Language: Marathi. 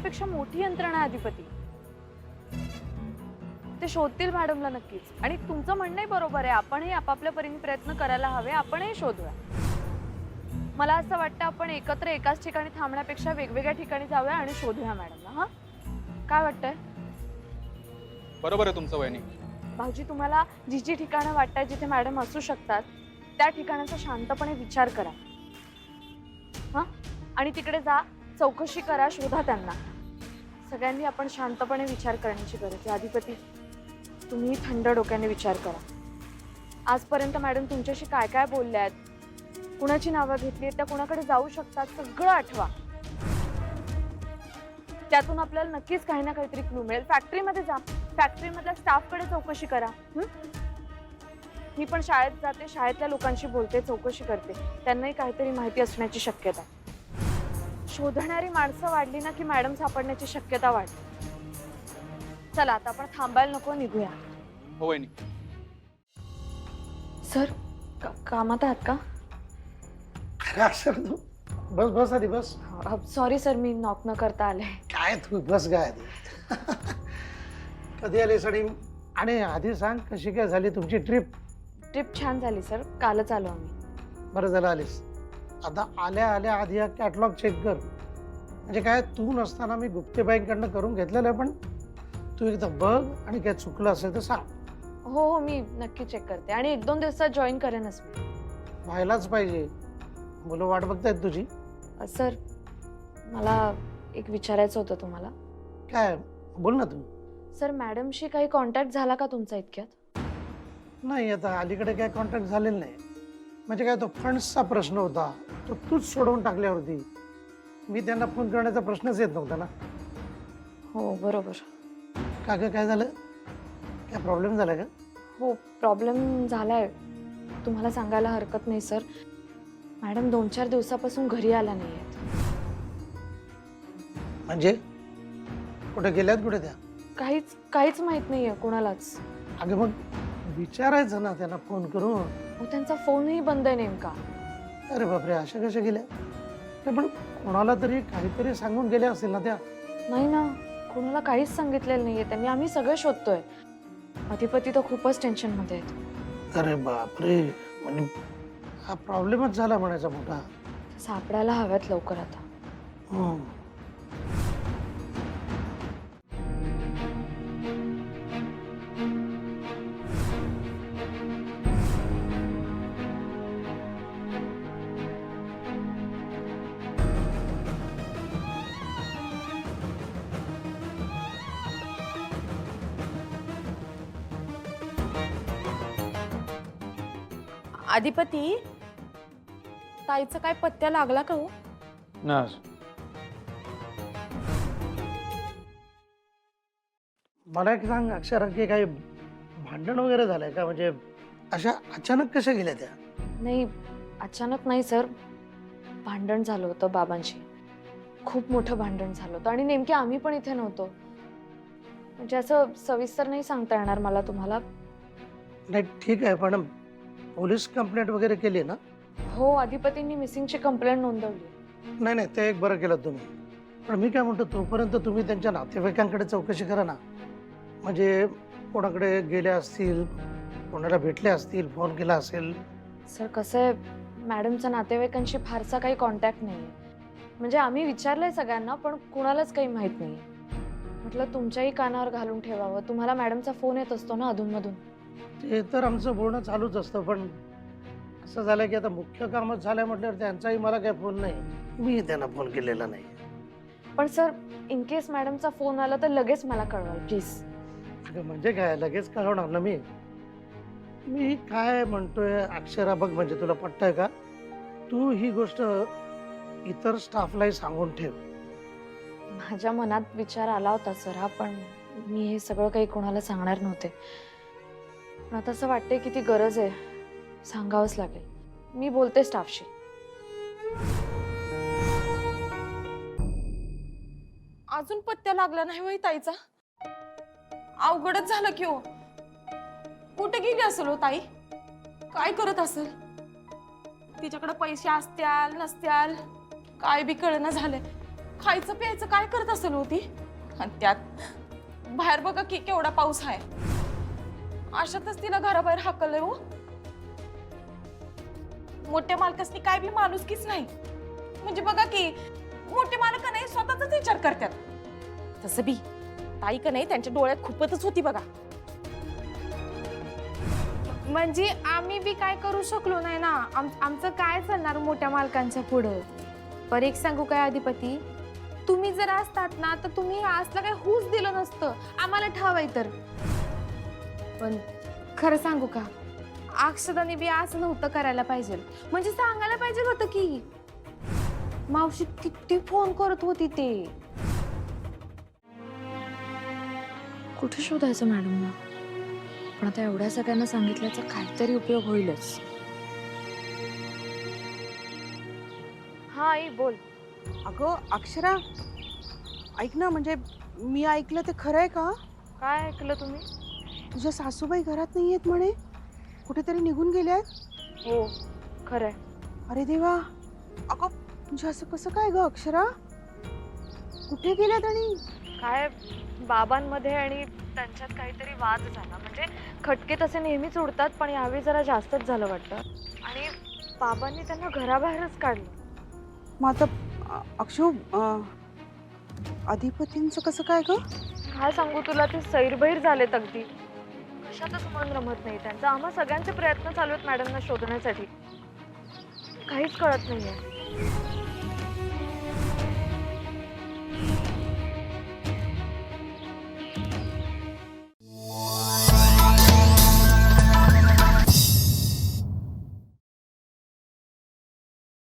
आपल्यापेक्षा मोठी यंत्रणा आहे अधिपती. ते शोधतील मॅडमला नक्कीच. आणि तुमचं म्हणणंही बरोबर आहे, आपणही आपापल्या परीने प्रयत्न करायला हवे, आपणही शोधूया. मला असं वाटतं आपण एकत्र एकाच ठिकाणी थांबण्यापेक्षा वेगवेगळ्या ठिकाणी जाऊया आणि शोधूया मॅडमला. हा, काय वाटतंय? बरोबर आहे तुमचं वहिनी. भाऊजी, तुम्हाला जी जी ठिकाणं वाटतात जिथे मॅडम असू शकतात त्या ठिकाणाचा शांतपणे विचार करा. हा, आणि तिकडे जा, चौकशी करा, शोधा त्यांना. सगळ्यांनी आपण शांतपणे विचार करण्याची गरज आहे. अधिपती, तुम्ही थंड डोक्याने विचार करा. आजपर्यंत मॅडम तुमच्याशी काय काय बोलल्या आहेत, कुणाची नावं घेतली आहेत, त्या कुणाकडे जाऊ शकतात, सगळं आठवा. त्यातून आपल्याला नक्कीच काही ना काहीतरी क्लू मिळेल. फॅक्टरीमध्ये जा, फॅक्टरीमधल्या स्टाफकडे चौकशी करा. मी पण शाळेत जाते, शाळेतल्या लोकांशी बोलते, चौकशी करते. त्यांनाही काहीतरी माहिती असण्याची शक्यता. शोधणारी माणसं वाढली ना की मॅडम सापडण्याची शक्यता वाढते. चला आता आपण थांबायला नको, निघूया. हो वहिनी. सर, कामात आहात का? अक्षर तू बस बस आधी बस. सॉरी सर, मी नॉक न करता आले. काय तू बस काय आधी. कधी आलीस आणि आधी सांग कशी काय झाली तुमची ट्रिप? ट्रिप छान झाली सर, कालच आलो आम्ही. बरं झालं आलीस. आता आल्या आल्या आधी हा कॅटलॉग चेक कर. म्हणजे काय, तू नसताना मी गुप्तेबाईंकडनं करून घेतलेलं आहे, पण तू एकदा बघ आणि काय चुकलं असेल तर सांग. हो हो, मी नक्की चेक करते आणि 1-2 दिवसात जॉईन करेनच मी. व्हायलाच पाहिजे, मुलं वाट बघतायत तुझी. सर, मला एक विचारायचं होतं तुम्हाला. काय, बोल ना तू. सर, मॅडमशी काही कॉन्टॅक्ट झाला का तुमचा इतक्यात? नाही, आता अलीकडे काय कॉन्टॅक्ट झालेलं नाही. म्हणजे काय, तो फंड्सचा प्रश्न होता, तो तूच सोडवून टाकल्यावरती मी त्यांना फोन करण्याचा प्रश्नच येत नव्हता ना. हो बरोबर. का ग, काय झालं? काय प्रॉब्लेम झाला का? हो, प्रॉब्लेम झालाय. तुम्हाला सांगायला हरकत नाही सर. मॅडम 2-4 दिवसापासून घरी आला नाही आहेत. म्हणजे कुठे गेल्यात, कुठे त्या? काहीच माहित नाहीये कोणालाच. अगं मग विचारायचं ना त्यांना फोन करून. हो, त्यांचा फोनही बंद आहे नेमका. अरे बापरे, अशा कशा गेल्या? नाही, पण कोणाला तरी काहीतरी सांगून गेल्या असतील ना त्या. नाही ना, कोणाला काहीच सांगितलेलं नाहीये त्यांनी. आम्ही सगळे शोधतोय. अधिपती तर खूपच टेन्शन मध्ये आहेत. अरे बापरे, म्हणजे हा प्रॉब्लेमच झाला म्हणायचा मोठा. सापडायला हव्यात लवकर आता. हम्म. अधिपती, ताईचा काय पत्त्या लागला का हो? ना, मला एक सांग अक्षरा, की काही भांडण वगैरे झालंय का? म्हणजे अशा अचानक कशा गेल्या त्या? नाही, अचानक नाही सर. भांडण झालं होतं बाबांशी. खूप मोठं भांडण झालं होतं आणि नेमके आम्ही पण इथे नव्हतो. म्हणजे असं सविस्तर नाही सांगता येणार मला तुम्हाला. नाही ठीक आहे, पण पोलीस कंप्लेंट वगैरे केली ना? हो, अधिपतींनी मिसिंगची कंप्लेंट नोंदवली. नाही नाही, ते एक बरं केलं तुम्ही. पण मी काय म्हणतो, तोपर्यंत तुम्ही त्यांच्या नातेवाईकांकडे चौकशी करा ना. म्हणजे कोणाकडे गेल्या असतील, कोणाला भेटले असतील, फोन केला असेल. सर, कसं आहे, मॅडमचा नातेवाईकांशी फारसा काही कॉन्टॅक्ट नाही आहे. म्हणजे आम्ही विचारलंय सगळ्यांना, पण कुणालाच काही माहीत नाही. म्हटलं तुमच्याही कानावर घालून ठेवावं. तुम्हाला मॅडमचा फोन येत असतो ना अधूनमधून. ते तर आमचं बोलणं चालूच असतं, पण असं झालं की आता मुख्य कामच झालं म्हटल्यावर त्यांचाही मला काही फोन नाही, मी त्यांना फोन केलेला नाही. पण सर, इन केस मॅडमचा फोन आला तर लगेच मला कळवाल प्लीज. म्हणजे काय, लगेच कळवणार ना मी. मी काय म्हणतोय अक्षरा, बघ, म्हणजे तुला पटतंय का? तू ही गोष्ट इतर स्टाफलाही सांगून ठेव. माझ्या मनात विचार आला होता सर हा, पण मी हे सगळं काही कोणाला सांगणार नव्हते. पण आता असं वाटतंय की ती गरज आहे, सांगावंच लागेल. मी बोलते स्टाफशी. अजून पत्त्या लागला नाही वय ताईचा. अवघडच झालं की हो. कुठे गेली असेल हो ताई? काय करत असेल? तिच्याकडे पैसे असत्याल नसत्याल काय बी कळना झालंय. खायचं प्यायचं काय करत असेल होती? आणि त्यात बाहेर बघा की केवढा पाऊस आहे. अशातच तिला घराबाहेर हाकललंय हो. मोठ्या मालकासनी काय बी माणुसकीच नाही. म्हणजे बघा की मोठे मालक नाही स्वतःचाच विचार करतात. तसं बी ताई का नाही त्यांच्या डोळ्यात खूपच होती बघा. म्हणजे आम्ही बी काय करू शकलो नाही ना. आमचं काय चालणार मोठ्या मालकांच्या पुढं. पर एक सांगू काय अधिपती, तुम्ही जर असतात ना तर तुम्ही असलं काय हुस दिलं नसतं आम्हाला ठावाय तर. पण खरं सांगू का, अक्षदाने बी असं नव्हतं करायला पाहिजे. म्हणजे सांगायला पाहिजे होतं की. मावशी किती फोन करत होती ते. कुठे शोधायचं मॅडमला. पण आता एवढ्या सगळ्यांना सांगितल्याचा काहीतरी उपयोग होईलच. हा आई बोल. अगं अक्षरा, ऐक ना, म्हणजे मी ऐकलं ते खरं आहे का? काय ऐकलं तुम्ही? तुझ्या सासूबाई घरात नाही आहेत म्हणे, कुठेतरी निघून गेल्यात. हो खरंय. अरे देवा, अगं म्हणजे असं कसं काय ग अक्षरा? कुठे गेल्यात? आणि काय बाबांमध्ये आणि त्यांच्यात काहीतरी वाद झाला. म्हणजे खटके तसे नेहमीच उडतात पण यावेळी जरा जास्तच झालं वाटतं. आणि बाबांनी त्यांना घराबाहेरच काढलं. मग आता अक्षू, अधिपतींचं कसं काय ग? काय सांगू तुला, ते सैरभैर झालेत अगदी. कशातच मन रमत नाही त्यांचं. आम्हा सगळ्यांचे प्रयत्न चालू आहेत मॅडमना शोधण्यासाठी. काहीच कळत नाहीये.